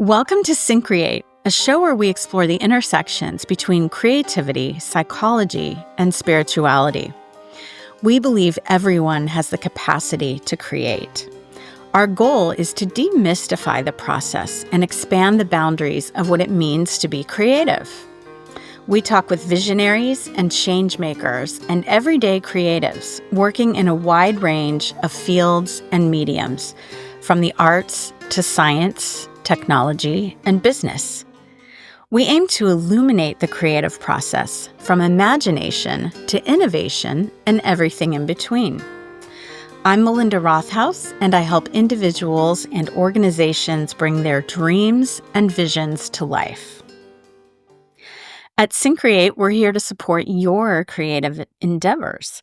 Welcome to Syncreate, a show where we explore the intersections between creativity, psychology, and spirituality. We believe everyone has the capacity to create. Our goal is to demystify the process and expand the boundaries of what it means to be creative. We talk with visionaries and change makers and everyday creatives working in a wide range of fields and mediums, from the arts to science, technology, and business. We aim to illuminate the creative process from imagination to innovation and everything in between. I'm Melinda Rothaus, and I help individuals and organizations bring their dreams and visions to life. At Syncreate, we're here to support your creative endeavors.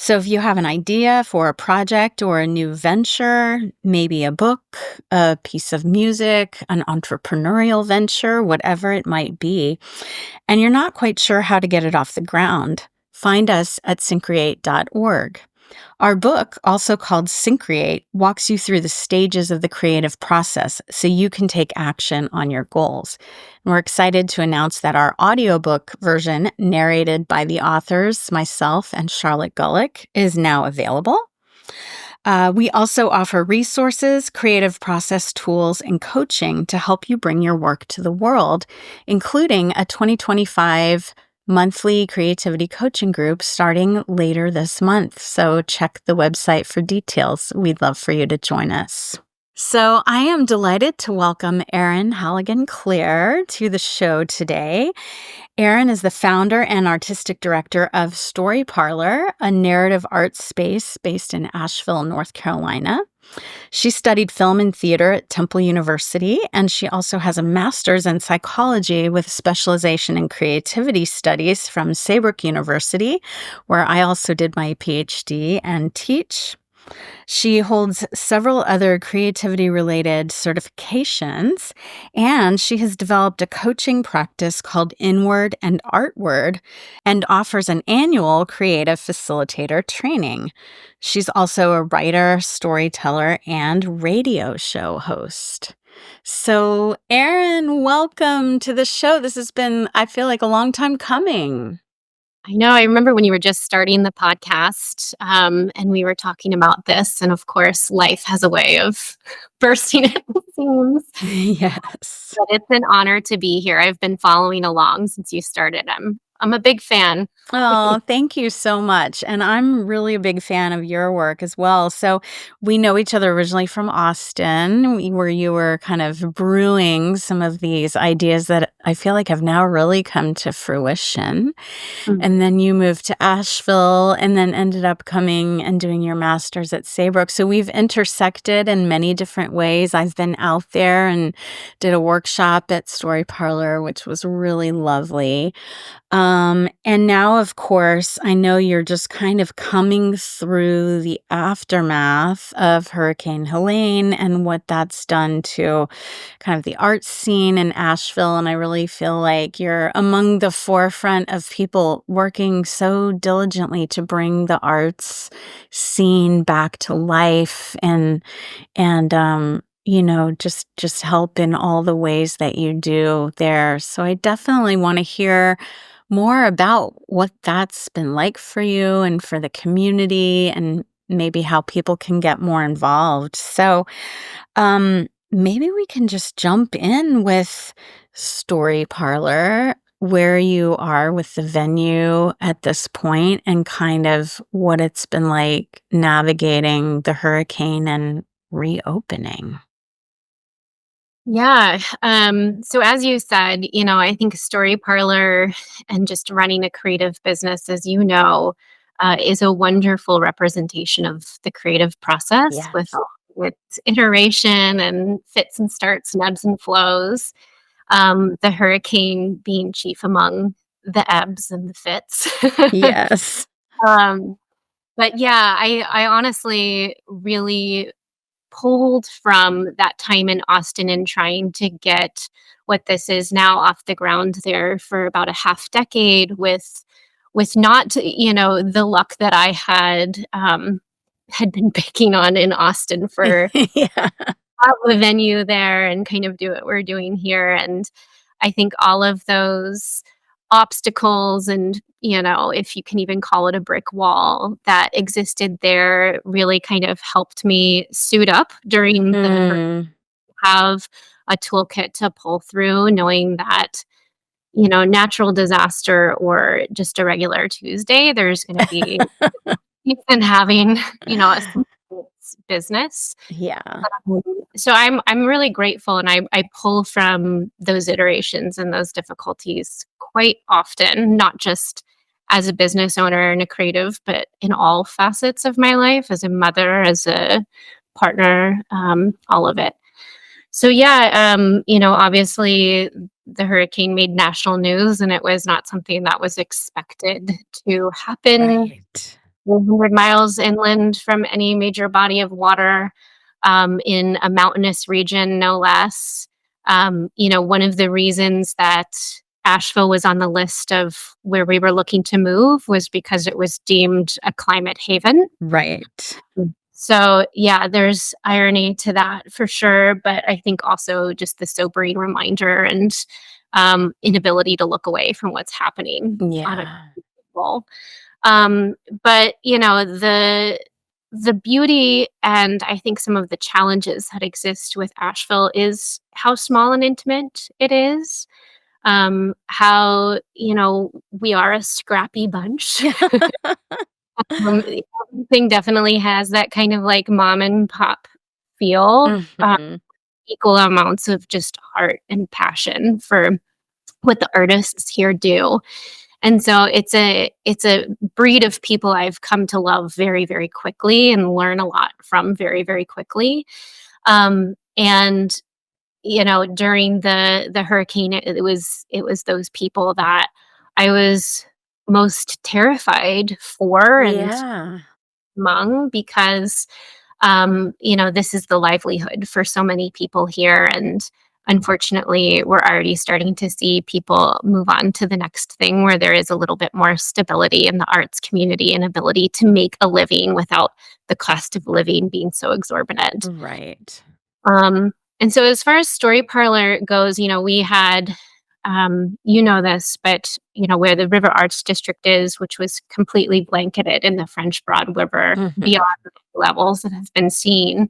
So if you have an idea for a project or a new venture, maybe a book, a piece of music, an entrepreneurial venture, whatever it might be, and you're not quite sure how to get it off the ground, find us at syncreate.org. Our book, also called Syncreate, walks you through the stages of the creative process so you can take action on your goals. And we're excited to announce that our audiobook version, narrated by the authors, myself and Charlotte Gulick, is now available. We also offer resources, creative process tools, and coaching to help you bring your work to the world, including a 2025 monthly creativity coaching group starting later this month. So check the website for details. We'd love for you to join us. So I am delighted to welcome Erin Hallagan Clare to the show today. Erin is the founder and artistic director of Story Parlor, a narrative arts space based in Asheville, North Carolina. She studied film and theater at Temple University, and she also has a master's in psychology with specialization in creativity studies from Saybrook University, where I also did my PhD and teach. She holds several other creativity-related certifications, and she has developed a coaching practice called Inward and Artward and offers an annual Creative Facilitator Training. She's also a writer, storyteller, and radio show host. So, Erin, welcome to the show. This has been, I feel like, a long time coming. I know. I remember when you were just starting the podcast, and we were talking about this. And of course, life has a way of bursting at the seams. Yes. But it's an honor to be here. I've been following along since you started. I'm a big fan. Oh, thank you so much. And I'm really a big fan of your work as well. So we know each other originally from Austin, where you were kind of brewing some of these ideas that I feel like have now really come to fruition. Mm. And then you moved to Asheville and then ended up coming and doing your master's at Saybrook. So we've intersected in many different ways. I've been out there and did a workshop at Story Parlor, which was really lovely. And now, of course, I know you're just kind of coming through the aftermath of Hurricane Helene and what that's done to kind of the art scene in Asheville. And I really feel like you're among the forefront of people working so diligently to bring the arts scene back to life and just help in all the ways that you do there. So I definitely want to hear more about what that's been like for you and for the community and maybe how people can get more involved. So maybe we can just jump in with Story Parlor, where you are with the venue at this point and kind of what it's been like navigating the hurricane and reopening. Yeah. So as you said, I think Story Parlor and just running a creative business, as you know, is a wonderful representation of the creative process with Yes. its iteration and fits and starts and ebbs and flows. The hurricane being chief among the ebbs and the fits. Yes. um, but yeah, I honestly really pulled from that time in Austin and trying to get what this is now off the ground there for about a half decade with not, the luck that I had been picking on in Austin for Yeah. have a venue there and kind of do what we're doing here. And I think all of those obstacles and, if you can even call it a brick wall that existed there really kind of helped me suit up during the Mm. have a toolkit to pull through, knowing that, natural disaster or just a regular Tuesday, there's going to be even having, a small business. Yeah. So I'm really grateful, and I pull from those iterations and those difficulties quite often, not just as a business owner and a creative, but in all facets of my life, as a mother, as a partner, all of it. So yeah, obviously the hurricane made national news, and it was not something that was expected to happen Right. 100 miles inland from any major body of water, in a mountainous region, no less. One of the reasons that Asheville was on the list of where we were looking to move was because it was deemed a climate haven. Right. So, yeah, there's irony to that for sure, but I think also just the sobering reminder and, inability to look away from what's happening on a Yeah. level. Um, but, the beauty and I think some of the challenges that exist with Asheville is how small and intimate it is. How, we are a scrappy bunch. Everything definitely has that kind of like mom and pop feel, Mhm. equal amounts of just heart and passion for what the artists here do. And so it's a breed of people I've come to love very, very quickly and learn a lot from very, very quickly. And during the hurricane, it was those people that I was most terrified for and Yeah. among because this is the livelihood for so many people here. And unfortunately, we're already starting to see people move on to the next thing where there is a little bit more stability in the arts community and ability to make a living without the cost of living being so exorbitant. Right. And so as far as Story Parlor goes, we had, this, but where the River Arts District is, which was completely blanketed in the French Broad River Mhm. beyond the levels that have been seen.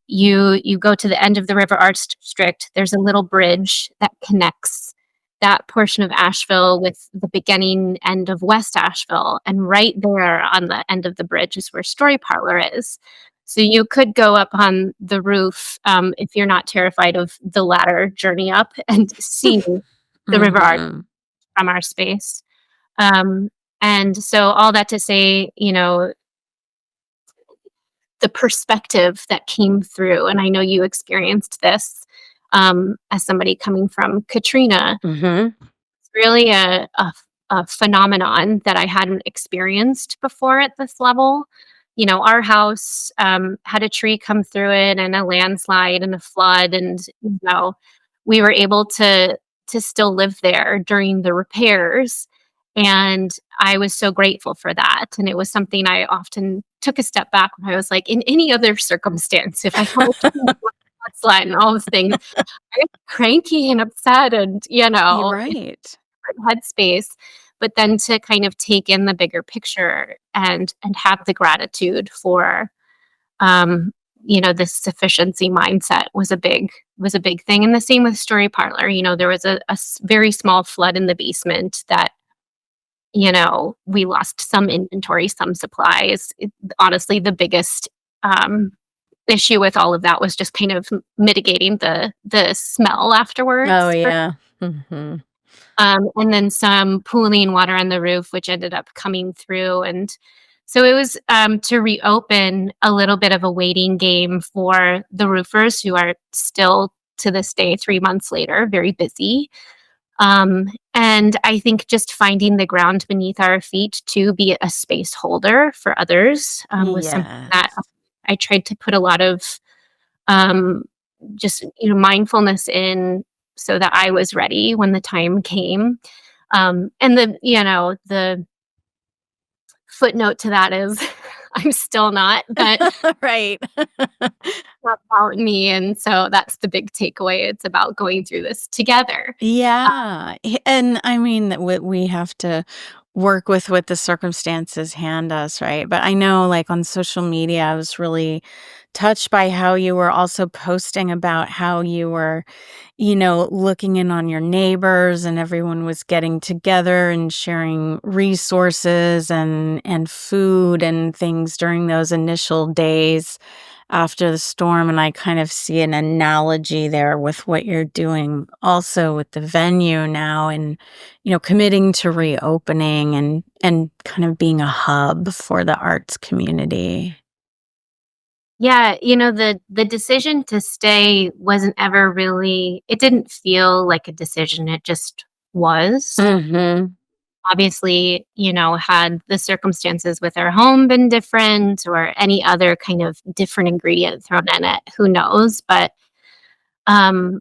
You go to the end of the River Arts District. There's a little bridge that connects that portion of Asheville with the beginning end of West Asheville, and right there on the end of the bridge is where Story Parlor is. So you could go up on the roof, if you're not terrified of the ladder journey up, and see the River Arts Mhm. from our space. Um, and so all that to say, the perspective that came through, and I know you experienced this, as somebody coming from Katrina, Mhm. it's really a phenomenon that I hadn't experienced before at this level. Our house, had a tree come through it and a landslide and a flood, and, we were able to still live there during the repairs, and I was so grateful for that, and it was something I often took a step back when I was like, in any other circumstance, if I had a tree landslide and all those things, I get cranky and upset and, You're right. headspace, but then to kind of take in the bigger picture and have the gratitude for, um, this sufficiency mindset was a big thing. And the same with Story Parlor. There was a very small flood in the basement that, we lost some inventory, some supplies. Honestly, the biggest, issue with all of that was just kind of mitigating the smell Oh, afterwards. yeah. Mhm. And then some pooling water on the roof, which ended up coming through. And so it was, to reopen, a little bit of a waiting game for the roofers who are still to this day, 3 months later, very busy. And I think just finding the ground beneath our feet to be a space holder for others, was something that Yes. I tried to put a lot of, um, just mindfulness in, so that I was ready when the time came. And the footnote to that is I'm still not, but Right. not about me, and so that's the big takeaway. It's about going through this together. Yeah. And I mean, that we have to work with what the circumstances hand us, right? But I know, like on social media, I was really touched by how you were also posting about how you were, looking in on your neighbors and everyone was getting together and sharing resources and food and things during those initial days after the storm. And I kind of see an analogy there with what you're doing also with the venue now and, committing to reopening and kind of being a hub for the arts community. Yeah, the decision to stay wasn't ever really, it didn't feel like a decision, it just was. Mhm. Obviously, had the circumstances with our home been different or any other kind of different ingredient thrown in it, who knows? But um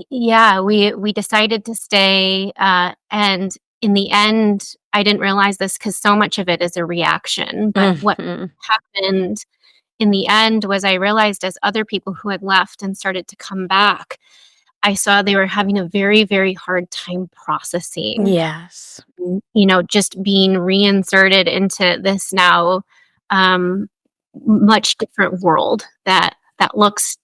yeah, we decided to stay, and in the end, I didn't realize this because so much of it is a reaction, but what Mhm. happened in the end was I realized as other people who had left and started to come back, I saw they were having a very, very hard time processing, Yes. just being reinserted into this now, um, much different world that looks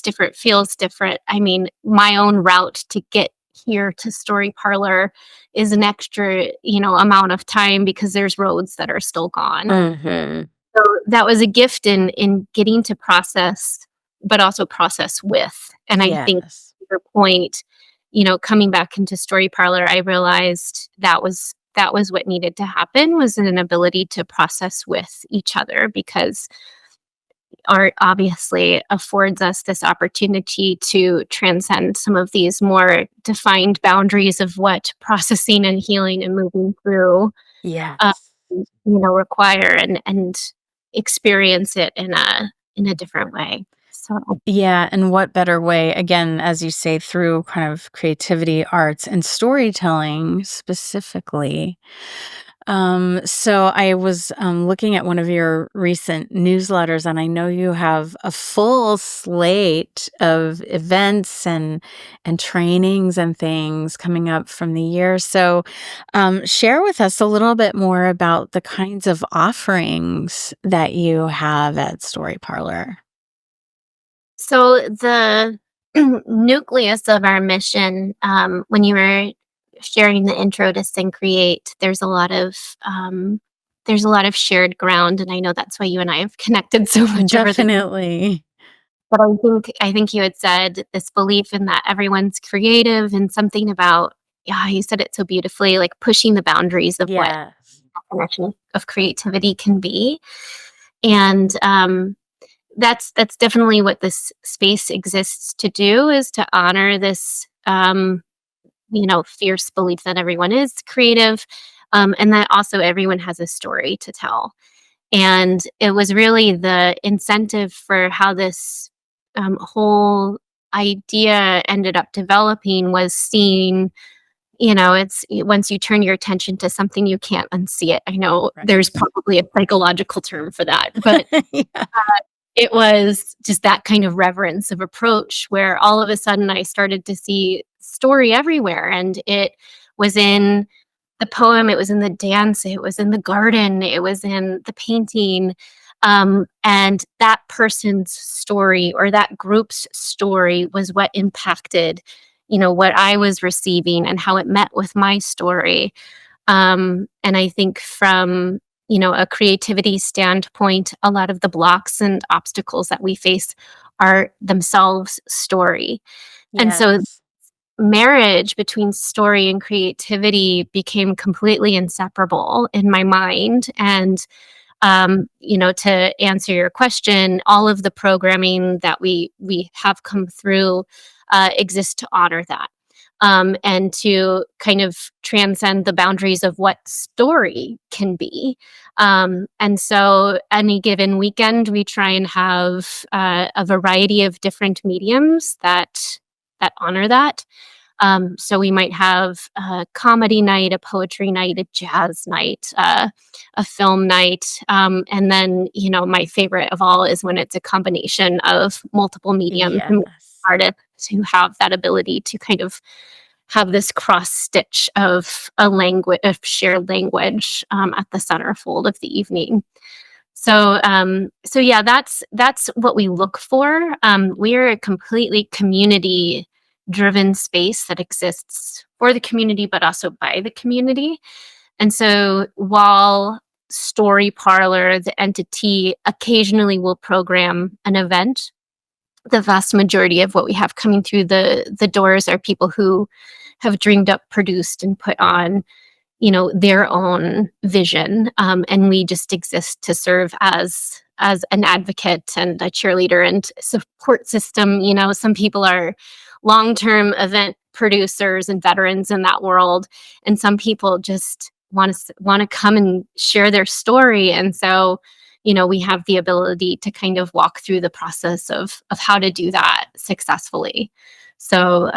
different, feels different. I mean, my own route to get here to Story Parlor is an extra, amount of time because there's roads that are still gone. Mhm. So that was a gift in getting to process, but also process with. And I think Yes. to your point, coming back into Story Parlor, I realized that was what needed to happen, was an ability to process with each other, because art obviously affords us this opportunity to transcend some of these more defined boundaries of what processing and healing and moving through, Yes. require, and experience it in a different way. So Yeah, and what better way, again, as you say, through kind of creativity, arts, and storytelling specifically. So I was looking at one of your recent newsletters, and I know you have a full slate of events and trainings and things coming up from the year. So, share with us a little bit more about the kinds of offerings that you have at Story Parlor. the nucleus of our mission, when you were sharing the intro to Syncreate, there's a lot of shared ground, and I know that's why you and I have connected so much over the. Definitely. But I think you had said this belief in that everyone's creative, and something about, yeah, you said it so beautifully, like pushing the boundaries of what Yes. definition of creativity can be. And that's definitely what this space exists to do, is to honor this, fierce belief that everyone is creative, and that also everyone has a story to tell. And it was really the incentive for how this, whole idea ended up developing, was seeing, it's once you turn your attention to something, you can't unsee it. I know Right. there's probably a psychological term for that, but Yeah. it was just that kind of reverence of approach where all of a sudden I started to see story everywhere. And it was in the poem, it was in the dance, it was in the garden, it was in the painting. And that person's story or that group's story was what impacted, what I was receiving and how it met with my story. And I think from, a creativity standpoint, a lot of the blocks and obstacles that we face are themselves story. And so Yes. marriage between story and creativity became completely inseparable in my mind. And to answer your question, all of the programming that we have come through exists to honor that, and to kind of transcend the boundaries of what story can be. And so, any given weekend, we try and have a variety of different mediums that honor that. So we might have a comedy night, a poetry night, a jazz night, a film night. And then, my favorite of all is when it's a combination of multiple mediums and Yes. artists who have that ability to kind of have this cross stitch of a language, of shared language, at the centerfold of the evening. So yeah, that's what we look for. We're a completely community driven space that exists for the community, but also by the community. And so while Story Parlor, the entity, occasionally will program an event, the vast majority of what we have coming through the doors are people who have dreamed up, produced, and put on, their own vision, and we just exist to serve as an advocate and a cheerleader and support system. Some people are long-term event producers and veterans in that world, and some people just want to come and share their story. And so, we have the ability to kind of walk through the process of how to do that successfully. So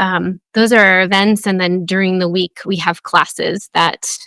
those are our events. And then during the week, we have classes that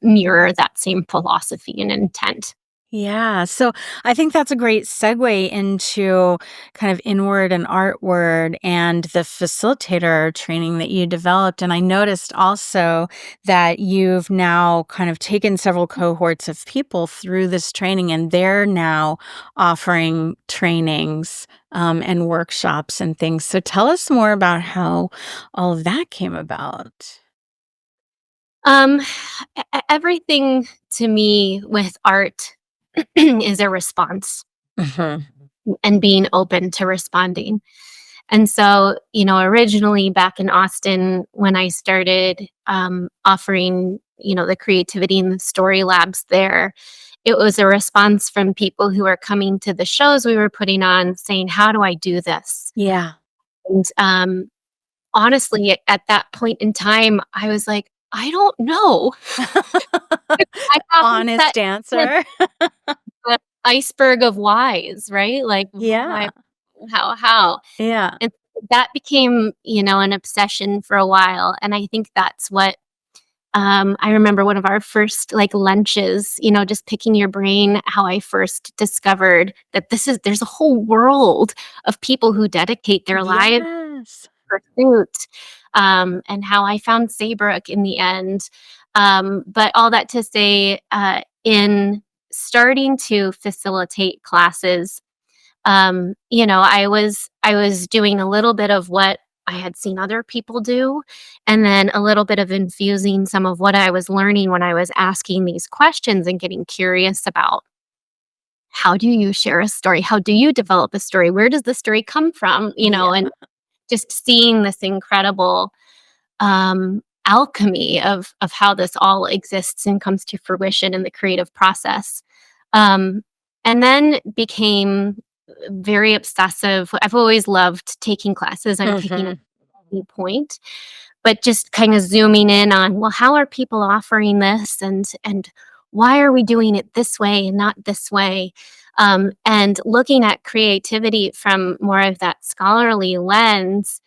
mirror that same philosophy and intent. Yeah. So I think that's a great segue into kind of inward and artward and the facilitator training that you developed. And I noticed also that you've now kind of taken several cohorts of people through this training, and they're now offering trainings and workshops and things. So tell us more about how all of that came about. Um, Everything to me with art is a response Hmm. and being open to responding. And so, originally back in Austin, when I started offering, the creativity and the story labs there, it was a response from people who were coming to the shows we were putting on saying, how do I do this? Yeah. And honestly, at that point in time, I was like, I don't know. I haven't sat Honest with answer. the iceberg of whys, right? Like, why, Yeah. how? Yeah. And that became, an obsession for a while. And I think that's what I remember one of our first like lunches, just picking your brain, how I first discovered that there's a whole world of people who dedicate their lives Yes. to pursuit, and how I found Saybrook in the end. But all that to say, in starting to facilitate classes, I was doing a little bit of what I had seen other people do, and then a little bit of infusing some of what I was learning when I was asking these questions and getting curious about how do you share a story? How do you develop a story? Where does the story come from? Yeah. And just seeing this incredible alchemy of how this all exists and comes to fruition in the creative process. Um, and then became very obsessive. I've always loved taking classes. I'm picking up Mhm. any point, but just kind of zooming in on, well, how are people offering this, and why are we doing it this way and not this way? And looking at creativity from more of that scholarly lens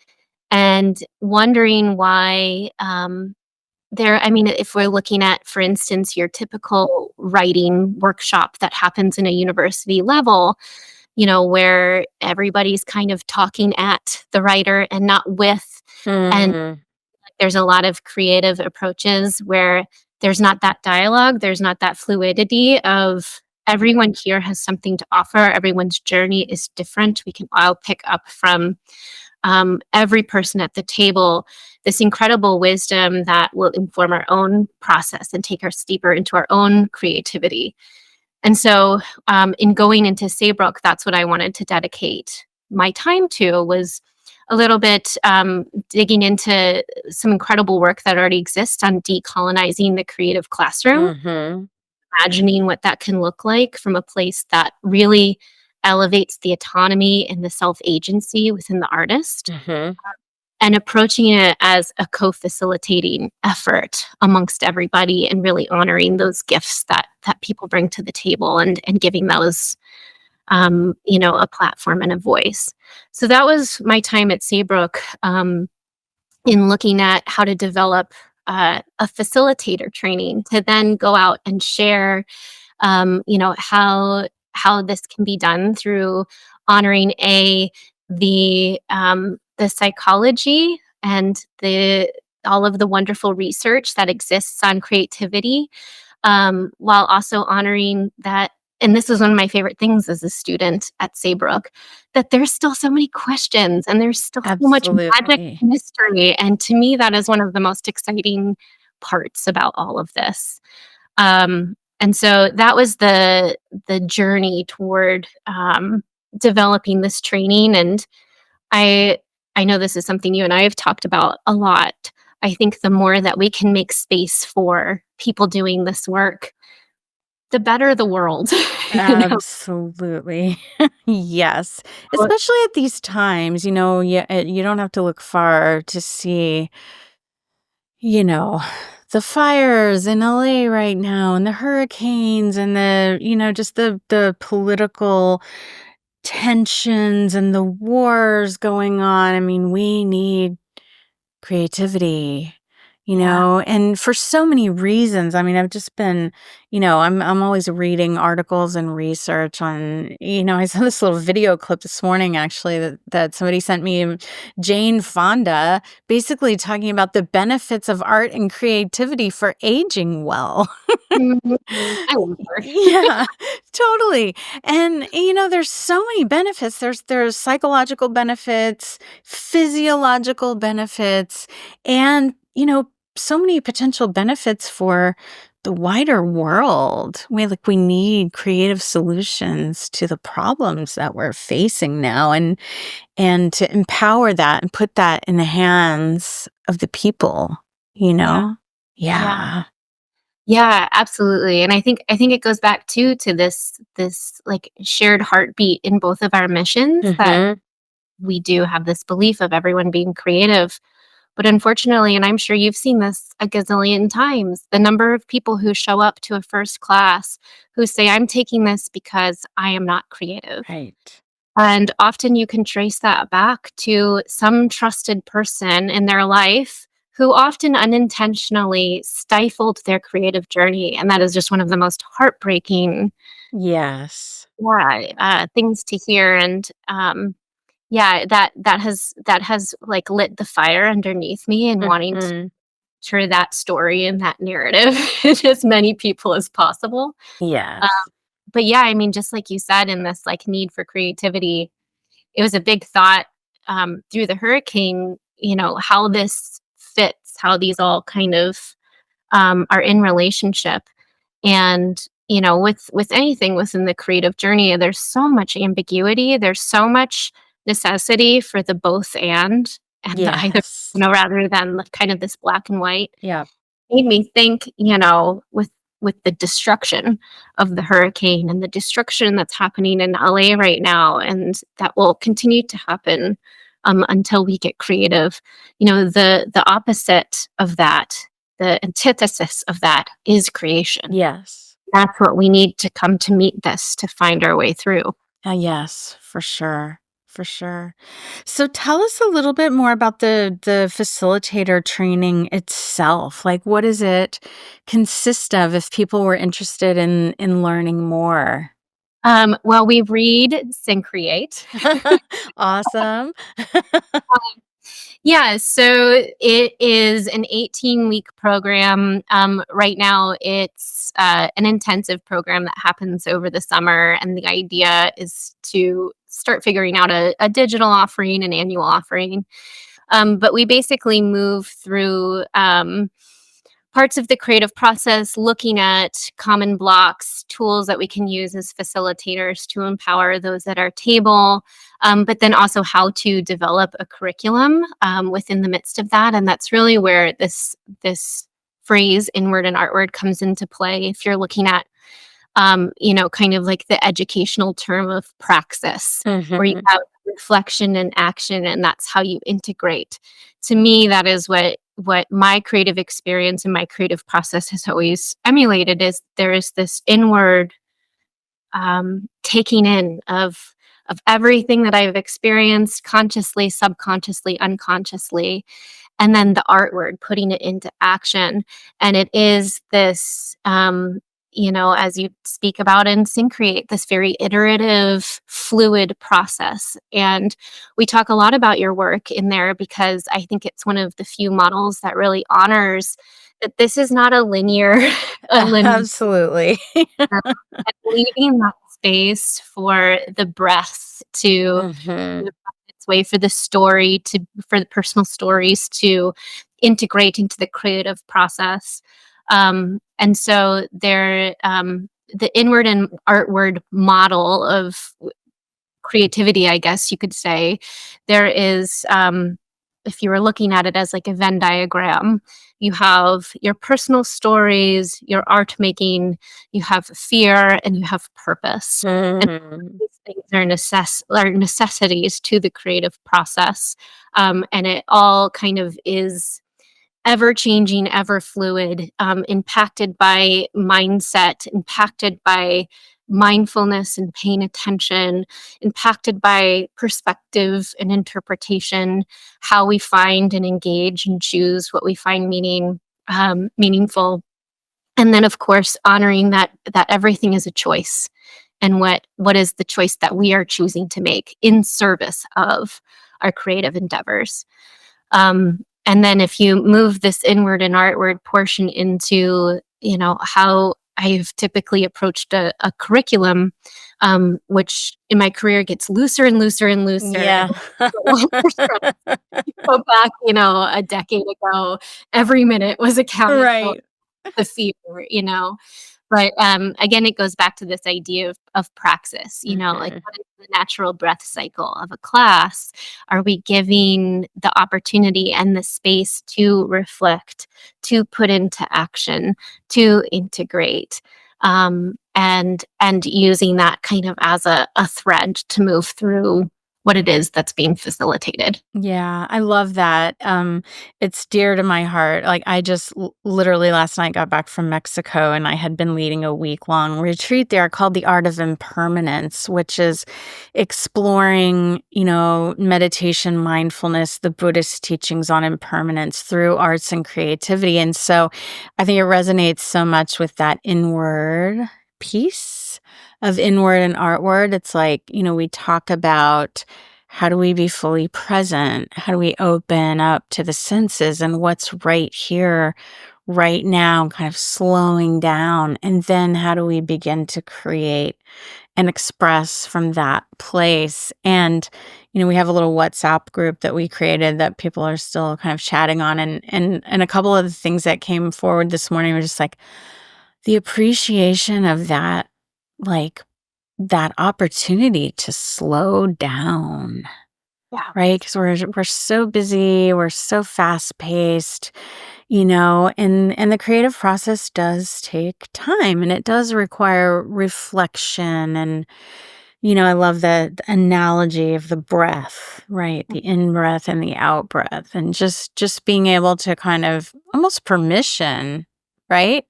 and wondering why I mean, if we're looking at, for instance, your typical writing workshop that happens in a university level, where everybody's kind of talking at the writer and not with, and Mhm. there's a lot of creative approaches where there's not that dialogue, there's not that fluidity of everyone here has something to offer, everyone's journey is different. We can all pick up from every person at the table this incredible wisdom that will inform our own process and take us deeper into our own creativity. And so, in going into Saybrook, that's what I wanted to dedicate my time to, was a little bit digging into some incredible work that already exists on decolonizing the creative classroom, Mhm. imagining what that can look like from a place that really elevates the autonomy and the self agency within the artist, Mhm. and approaching it as a co-facilitating effort amongst everybody and really honoring those gifts that people bring to the table, and giving those a platform and a voice. So that was my time at Saybrook. in looking at how to develop a facilitator training to then go out and share, how this can be done through honoring the psychology and the all of the wonderful research that exists on creativity, while also honoring that. And this was one of my favorite things as a student at Saybrook, that there's still so many questions and there's still so much magic Absolutely. and mystery. And to me, that is one of the most exciting parts about all of this. And so that was the journey toward developing this training. And I I know this is something you and I have talked about a lot. I think the more that we can make space for people doing this work, the better the world. you know. Absolutely. Yes. Especially at these times, you don't have to look far to see, you know, the fires in LA right now and the hurricanes and just the political tensions and the wars going on. I mean, we need creativity, Yeah. and for so many reasons. I mean, I've just been, I'm always reading articles and research on, I saw this little video clip this morning actually that somebody sent me, Jane Fonda, basically talking about the benefits of art and creativity for aging well. Mhm. I love her. Yeah, totally. And there's so many benefits. There's psychological benefits, physiological benefits, and so many potential benefits for the wider world. We need creative solutions to the problems that we're facing now, and to empower that and put that in the hands of the people, you Yeah. know? Yeah. Yeah. Yeah, absolutely. And I think it goes back to this like shared heartbeat in both of our missions, that Mhm. we do have this belief of everyone being creative. But unfortunately, and I'm sure you've seen this a gazillion times, the number of people who show up to a first class who say, I'm taking this because I am not creative. Right. And often you can trace that back to some trusted person in their life who often unintentionally stifled their creative journey. And that is just one of the most heartbreaking, Yes. yeah, things to hear. And yeah, that has like lit the fire underneath me and wanting to Mhm. share that story and that narrative to as many people as possible. Um, Yes. but yeah, I mean, just like you said, in this like need for creativity, it was a big thought through the hurricane. How this fits, how these all kind of are in relationship. And with anything within the creative journey, there's so much ambiguity, there's so much necessity for the both and the either, Yes. rather than the kind of this black and white. Yeah. Made me think, with the destruction of the hurricane and the destruction that's happening in LA right now, and that will continue to happen until we get creative. The opposite of that, the antithesis of that, is creation. Yes. That's what we need to come to meet this, to find our way through. Yes, for sure. For sure. So tell us a little bit more about the facilitator training itself. Like, what does it consist of if people were interested in learning more? Well, we read Syncreate. Awesome. Yeah, so it is an 18-week program. Right now, it's an intensive program that happens over the summer, and the idea is to start figuring out a digital offering, an annual offering. But we basically move through parts of the creative process, looking at common blocks, tools that we can use as facilitators to empower those at our table, but then also how to develop a curriculum within the midst of that. And that's really where this phrase inward and artward comes into play. If you're looking at kind of like the educational term of praxis, where you Mhm. have reflection and action, and that's how you integrate. To me, that is what my creative experience and my creative process has always emulated. Is there is this inward taking in of everything that I've experienced consciously, subconsciously, unconsciously, and then the artward, putting it into action. And it is this, as you speak about in Syncreate, this very iterative, fluid process. And we talk a lot about your work in there because I think it's one of the few models that really honors that this is not a linear, a linear, Absolutely. and leaving that space for the breath to Mhm. its way, for the story to, for the personal stories to integrate into the creative process. And so the inward and artward model of creativity, I guess you could say, there is, if you were looking at it as like a Venn diagram, you have your personal stories, your art making, you have fear, and you have purpose. And Mhm. these things are are necessities to the creative process. And it all kind of is ever changing, ever fluid, impacted by mindset, impacted by mindfulness and paying attention, impacted by perspective and interpretation, how we find and engage and choose what we find meaningful. And then, of course, honoring that everything is a choice, and what is the choice that we are choosing to make in service of our creative endeavors. And then if you move this inward and artward portion into, how I've typically approached a curriculum, which in my career gets looser and looser and looser. Yeah. Go back, a decade ago, every minute was accounted for, Right. the fear, but, again, it goes back to this idea of praxis, like, Mhm. what is the natural breath cycle of a class? Are we giving the opportunity and the space to reflect, to put into action, to integrate, and using that kind of as a thread to move through what it is that's being facilitated? Yeah, I love that. It's dear to my heart. Like I just literally last night got back from Mexico and I had been leading a week-long retreat there called The Art of Impermanence, which is exploring, meditation, mindfulness, the Buddhist teachings on impermanence through arts and creativity. And so I think it resonates so much with that inward piece of inward and artward. It's like, we talk about how do we be fully present? How do we open up to the senses and what's right here, right now, kind of slowing down? And then how do we begin to create and express from that place? And, we have a little WhatsApp group that we created that people are still kind of chatting on. And a couple of the things that came forward this morning were just like the appreciation of that, like that opportunity to slow down. Yeah. Right, because we're so busy, we're so fast-paced, and the creative process does take time, and it does require reflection, and, I love the analogy of the breath, right? The in-breath and the out-breath, and just being able to kind of almost permission, right?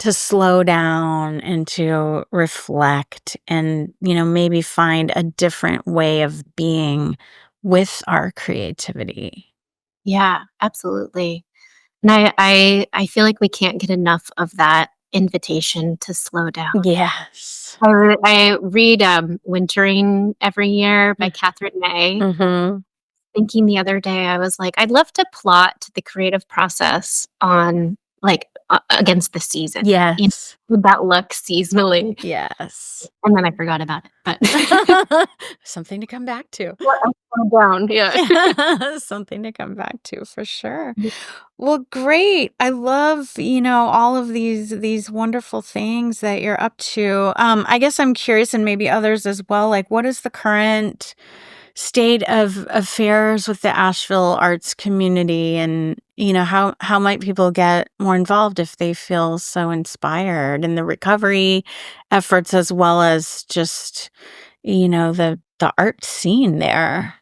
To slow down and to reflect and, maybe find a different way of being with our creativity. Yeah, absolutely. And I feel like we can't get enough of that invitation to slow down. Yes. I read, Wintering every year by Mm. Catherine May. Mhm. Thinking the other day, I was like, I'd love to plot the creative process on, like, against the season. Yes. Would that look seasonally? Yes. And then I forgot about it, but Something to come back to. well, I slowed down, yeah. Something to come back to for sure. Well, great. I love, all of these wonderful things that you're up to. I guess I'm curious and maybe others as well, like what is the current state of affairs with the Asheville arts community and, how might people get more involved if they feel so inspired in the recovery efforts as well as just, the art scene there.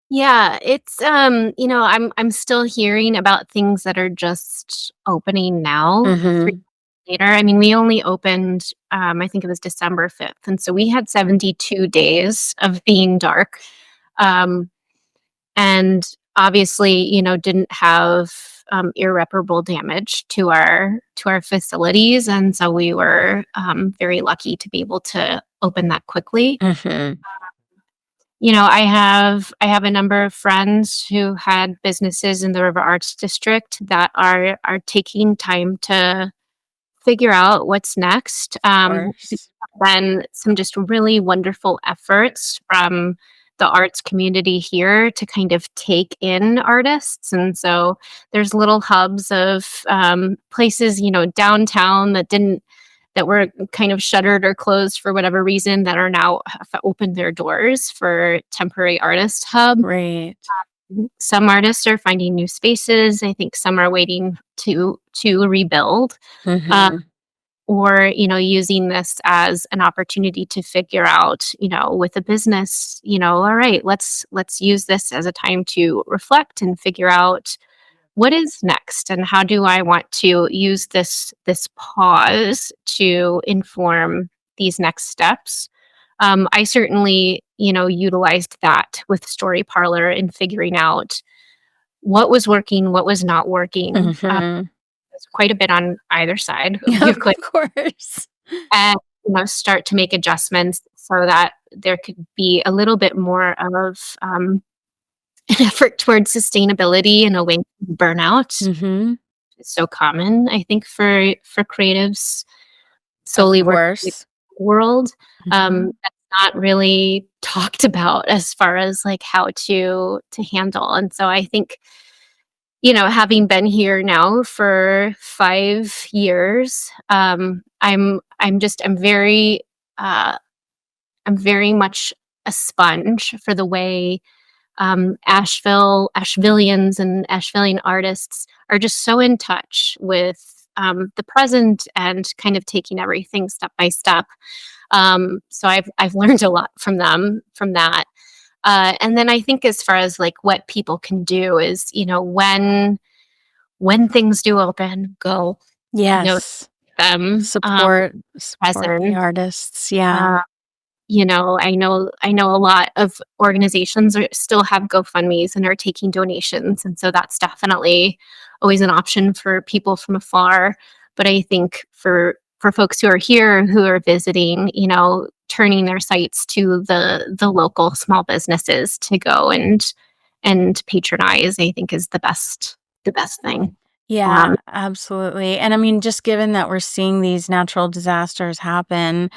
Yeah, it's, I'm still hearing about things that are just opening now. Mhm. later. I mean, we only opened, I think it was December 5th. And so we had 72 days of being dark. Um, and obviously, didn't have irreparable damage to our facilities. And so we were very lucky to be able to open that quickly. Mhm. I have a number of friends who had businesses in the River Arts District that are taking time to figure out what's next. Of There's course. been some just really wonderful efforts from the arts community here to kind of take in artists. And so there's little hubs of places, downtown that were kind of shuttered or closed for whatever reason that are now have opened their doors for temporary artist hub. Right. Some artists are finding new spaces. I think some are waiting to rebuild. Uh, Mhm. or using this as an opportunity to figure out with a business, all right, let's use this as a time to reflect and figure out what is next and how do I want to use this pause to inform these next steps. I certainly utilized that with Story Parlor in figuring out what was working, what was not working. Mhm. There's quite a bit on either side of the Of equation, course. and start to make adjustments so that there could be a little bit more of an effort towards sustainability and away from burnout. Mhm. It's so common, I think, for creatives Of solely working in course. the world. Mhm. That's not really talked about as far as like how to handle. And so I think, having been here now for 5 years, uh, I'm very much a sponge for the way Ashevilleans and Ashevillean artists are just so in touch with the present and kind of taking everything step by step. So I've learned a lot from them from that. And then I think as far as like what people can do is, when things do open, go, note Yes. them, Support the present. artists. Yeah. Uh, I know a lot of organizations still have GoFundMe's and are taking donations, and so that's definitely always an option for people from afar. But I think for folks who are here who are visiting, turning their sights to the local small businesses to go and patronize, I think is the best thing. Yeah, Um, absolutely. And I mean, just given that we're seeing these natural disasters happen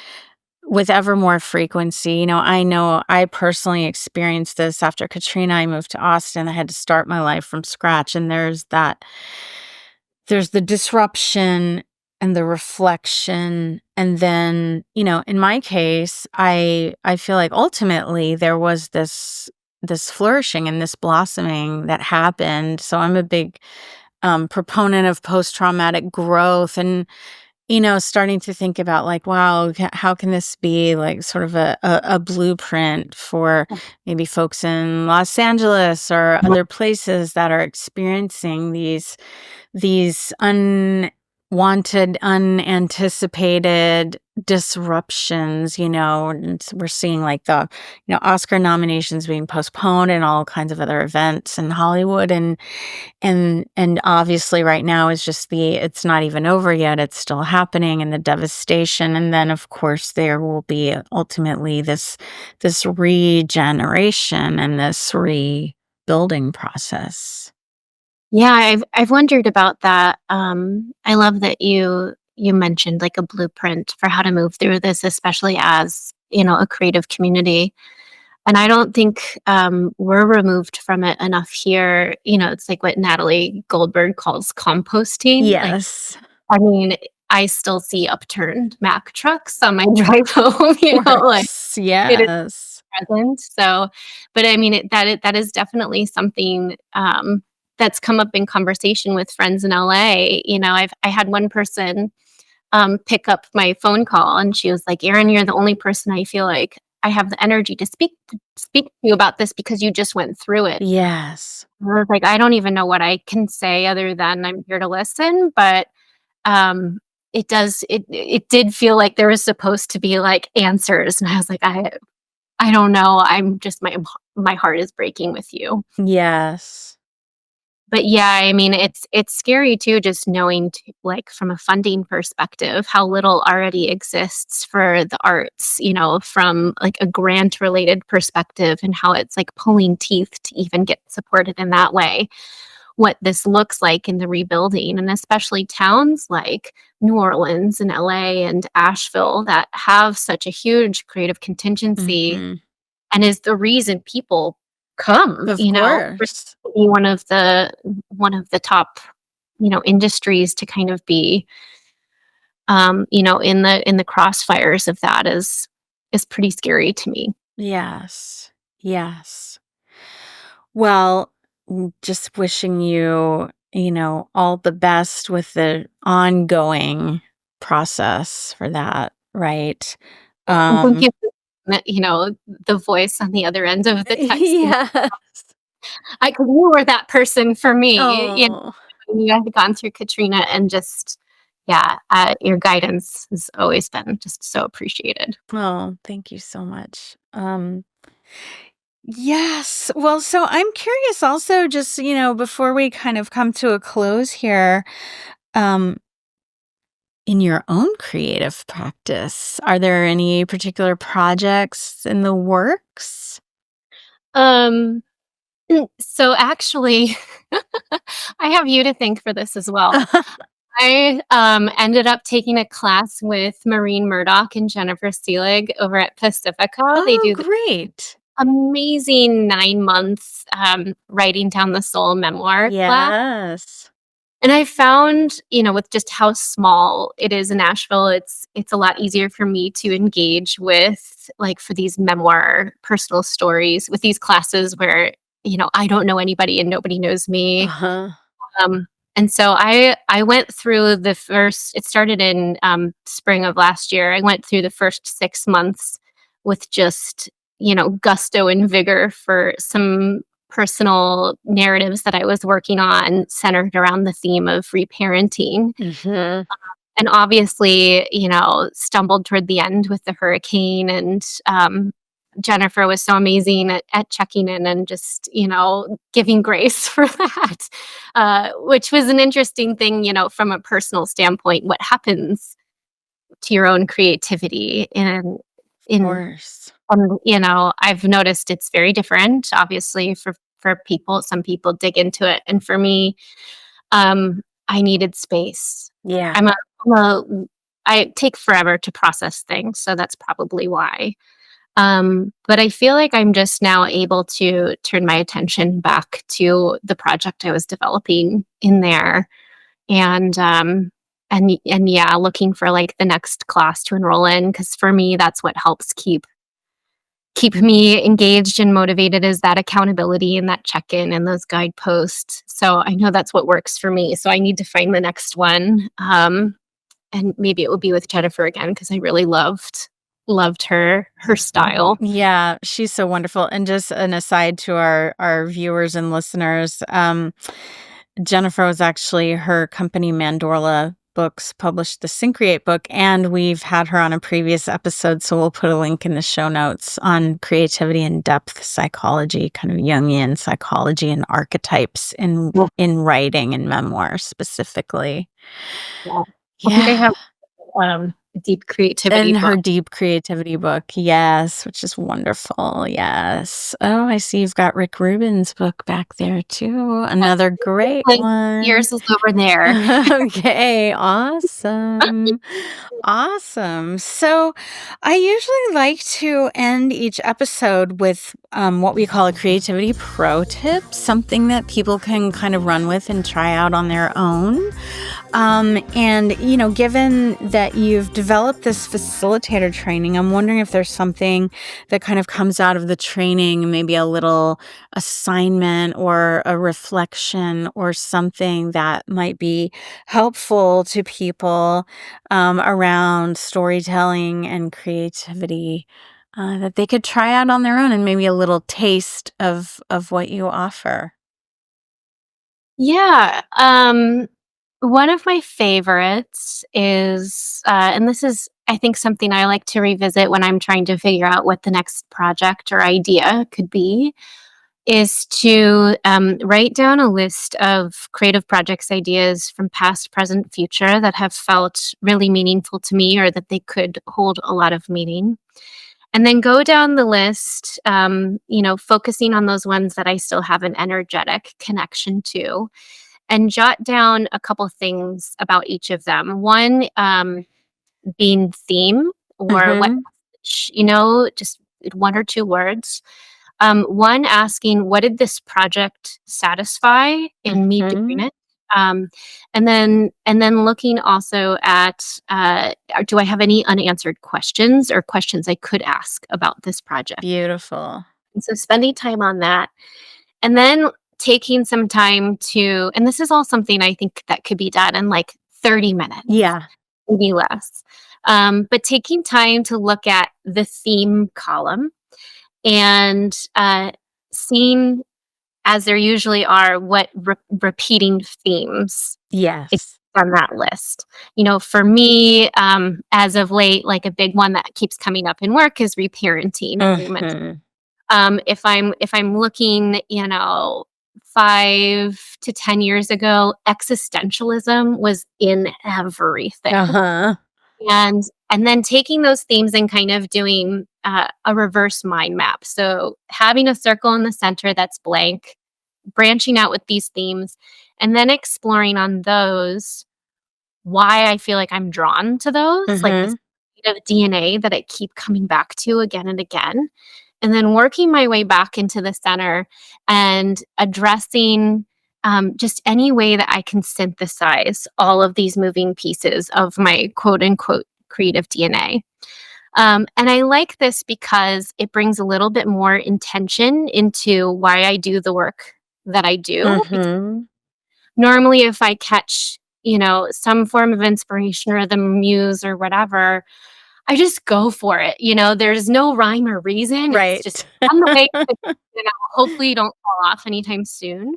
with ever more frequency, I know I personally experienced this after Katrina. I moved to Austin. I had to start my life from scratch. And there's the disruption and the reflection. And then, in my case, I feel like ultimately there was this flourishing and this blossoming that happened. So I'm a big proponent of post-traumatic growth, and starting to think about like, wow, how can this be like sort of a blueprint for maybe folks in Los Angeles or other places that are experiencing these unwanted, unanticipated disruptions, and we're seeing like the, Oscar nominations being postponed and all kinds of other events in Hollywood. And obviously right now is just it's not even over yet. It's still happening, and the devastation. And then of course there will be ultimately this regeneration and this rebuilding process. Yeah, I've wondered about that. I love that you mentioned like a blueprint for how to move through this, especially as, a creative community. And I don't think we're removed from it enough here. It's like what Natalie Goldberg calls composting. Like, Yes. I mean, I still see upturned Mack trucks on my drive home, Of like course. it is Yes. present. So, but I mean, that is definitely something that's come up in conversation with friends in LA. I had one person pick up my phone call, and she was like, "Erin, you're the only person I feel like I have the energy to speak to you about this because you just went through it." Yes. I was like, "I don't even know what I can say other than I'm here to listen." But um, it did feel like there was supposed to be, like, answers, and I was like, I don't know, I'm just my heart is breaking with you." Yes. But yeah, I mean, it's scary too, just knowing like from a funding perspective, how little already exists for the arts, from like a grant related perspective and how it's like pulling teeth to even get supported in that way. What this looks like in the rebuilding, and especially towns like New Orleans and LA and Asheville that have such a huge creative contingency Mhm. and is the reason people come, Of for course. one of the top, industries to kind of be, in the crossfires of that is pretty scary to me. Yes. Yes. Well, just wishing you, all the best with the ongoing process for that, right? And thank Um, you for the voice on the other end of the text. yes. I 'cause you were that person for me, Oh, when you had gone through Katrina and just yeah, your guidance has always been just so appreciated. oh, thank you so much. Yes. Well, so I'm curious also, just, before we kind of come to a close here, um, in your own creative practice, are there any particular projects in the works? Um, so actually, I have you to thank for this as well. I, ended up taking a class with Maureen Murdoch and Jennifer Seelig over at Pacifica. They Oh, do great. amazing 9 months, writing down the soul memoir class, Yes. and I found, with just how small it is in Asheville, it's a lot easier for me to engage with, like, for these memoir personal stories with these classes where, I don't know anybody and nobody knows me. Uh-huh. Um, and so I went through the first it started in, spring of last year. I went through the first 6 months with just, gusto and vigor for some personal narratives that I was working on centered around the theme of reparenting. Mhm. And obviously, stumbled toward the end with the hurricane and, Jennifer was so amazing at checking in and just, giving grace for that, which was an interesting thing, from a personal standpoint, what happens to your own creativity Of in course. I've noticed it's very different, obviously, for people. Some people dig into it, and for me, I needed space. Yeah. I'm a I'm a I take forever to process things, so that's probably why. But I feel like I'm just now able to turn my attention back to the project I was developing in there and yeah, looking for like the next class to enroll in because for me that's what helps keep me engaged and motivated is that accountability and that check-in and those guideposts. So I know that's what works for me. So I need to find the next one. And maybe it will be with Jennifer again because I really loved her style. Yeah, she's so wonderful. And just an aside to our viewers and listeners, Jennifer was actually her company Mandorla Books published the Syncreate book, and we've had her on a previous episode, so we'll put a link in the show notes on creativity and depth psychology, kind of Jungian psychology and archetypes in writing and memoir specifically. Yeah. I think I Yeah. have, a deep creativity And her book. deep creativity book, yes, which is wonderful, yes. Oh, I see you've got Rick Rubin's book back there too, another great Like, one. yours is over there. Okay, awesome. Awesome. So, I usually like to end each episode with what we call a creativity pro tip, something that people can kind of run with and try out on their own. And, given that you've developed this facilitator training, I'm wondering if there's something that kind of comes out of the training, maybe a little assignment or a reflection or something that might be helpful to people around storytelling and creativity that they could try out on their own and maybe a little taste of what you offer. Yeah, One of my favorites is, and this is, I think, something I like to revisit when I'm trying to figure out what the next project or idea could be, is to write down a list of creative projects ideas from past, present, future that have felt really meaningful to me or that they could hold a lot of meaning. And then go down the list, focusing on those ones that I still have an energetic connection to, and jot down a couple things about each of them. One being theme or what, Mm-hmm. just one or two words. One asking, what did this project satisfy in me Mm-hmm. doing it? Um, and then looking also at, do I have any unanswered questions or questions I could ask about this project? Beautiful. And so spending time on that, and then taking some time to, and this is all something I think that could be done in like 30 minutes, Yeah. maybe less. But taking time to look at the theme column and seeing, as there usually are, what repeating themes exist Yes. on that list. For me, as of late, like a big one that keeps coming up in work is reparenting, as I mentioned. Mm-hmm. If I'm looking, 5 to 10 years ago, existentialism was in everything. Uh-huh. And then taking those themes and kind of doing a reverse mind map. So having a circle in the center that's blank, branching out with these themes, and then exploring on those why I feel like I'm drawn to those, like Mm-hmm. this DNA that I keep coming back to again and again. And then working my way back into the center and addressing just any way that I can synthesize all of these moving pieces of my quote unquote creative DNA. And I like this because it brings a little bit more intention into why I do the work that I do. Because Mm-hmm. normally, if I catch, some form of inspiration or the muse or whatever, I just go for it. There's no rhyme or reason. It's just Right. on the way. Hopefully you don't fall off anytime soon.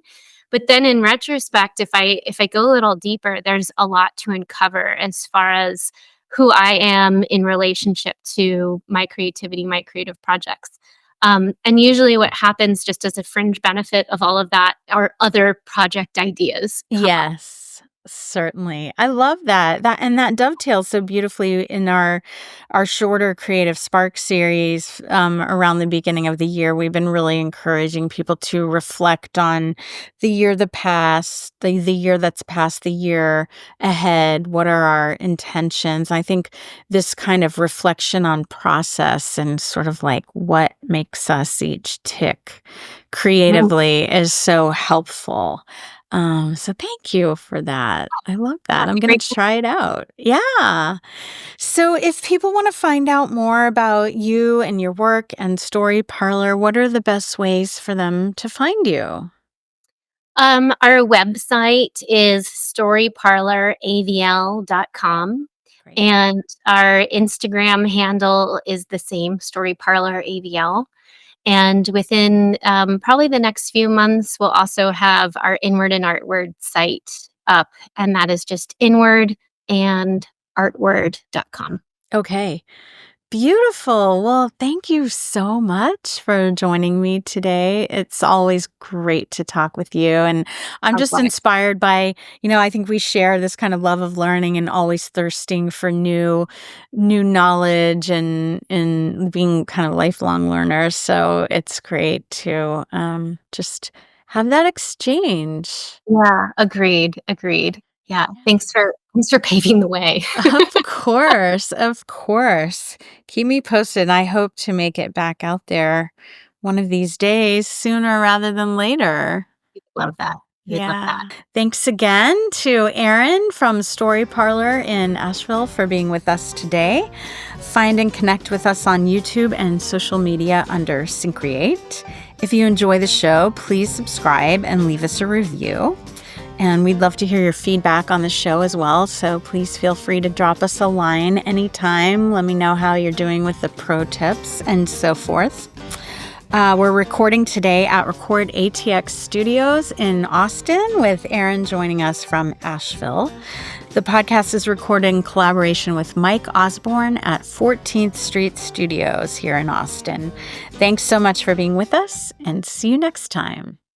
But then in retrospect, if I go a little deeper, there's a lot to uncover as far as who I am in relationship to my creativity, my creative projects. And usually what happens just as a fringe benefit of all of that are other project ideas come up. Yes, certainly. I love that. That dovetails so beautifully in our shorter Creative Spark series around the beginning of the year. We've been really encouraging people to reflect on the year that passed, the year that's past, the year ahead. What are our intentions? I think this kind of reflection on process and sort of like what makes us each tick Mhm. creatively is so helpful. So thank you for that. I love that. That's I'm a gonna great. try it out. Yeah. So if people want to find out more about you and your work and Story Parlor, what are the best ways for them to find you? Our website is storyparloravl.com, Great. and our Instagram handle is the same, Story Parlor AVL. And within probably the next few months, we'll also have our Inward and Artward site up, and that is just inward and artward.com. Okay. Beautiful. Well, thank you so much for joining me today. It's always great to talk with you. And I'm just Likewise. inspired by, I think we share this kind of love of learning and always thirsting for new knowledge and being kind of lifelong learners. So it's great to just have that exchange. Yeah, agreed, agreed. Yeah, thanks for paving the way. Of course, of course. Keep me posted. I hope to make it back out there one of these days, sooner rather than later. Love that. We'd love Yeah. that. Thanks again to Erin from Story Parlor in Asheville for being with us today. Find and connect with us on YouTube and social media under Syncreate. If you enjoy the show, please subscribe and leave us a review. And we'd love to hear your feedback on the show as well. So please feel free to drop us a line anytime. Let me know how you're doing with the pro tips and so forth. We're recording today at Record ATX Studios in Austin, with Erin joining us from Asheville. The podcast is recorded in collaboration with Mike Osborne at 14th Street Studios here in Austin. Thanks so much for being with us, and see you next time.